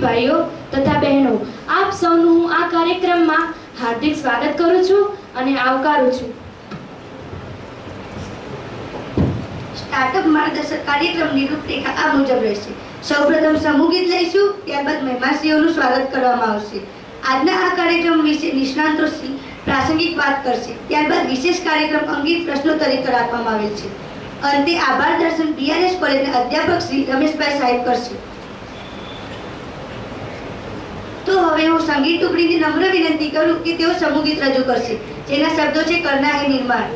ભાઈઓ તથા બહેનો, આપ સૌનું હું આ કાર્યક્રમમાં હાર્દિક સ્વાગત કરું છું અને આવકારું છું. સ્ટાર્ટઅપ માર્ગદર્શક કાર્યક્રમની રૂપરેખા આ મુજબ રહેશે. સૌપ્રથમ સમૂહ ગીત લઈશું, ત્યારબાદ મહેમાનશ્રીઓનું સ્વાગત કરવામાં આવશે. આજના આ કાર્યક્રમ વિશે નિષ્ણાંતોશ્રી પ્રાસંગિક વાત કરશે. ત્યારબાદ વિશેષ કાર્યક્રમ અંગે પ્રશ્નોત્તરી રાખવામાં આવેલ છે. અંતે આભાર દર્શન બીઆરએસ કોલેજના અધ્યાપક શ્રી રમેશભાઈ સાહેબ કરશે. તો હવે હું સંગીત ટુકડીને નમ્ર વિનંતી કરું કે તેઓ સમૂહ ગીત રજૂ કરશે, જેના શબ્દો છે કરના હે નિર્માણ.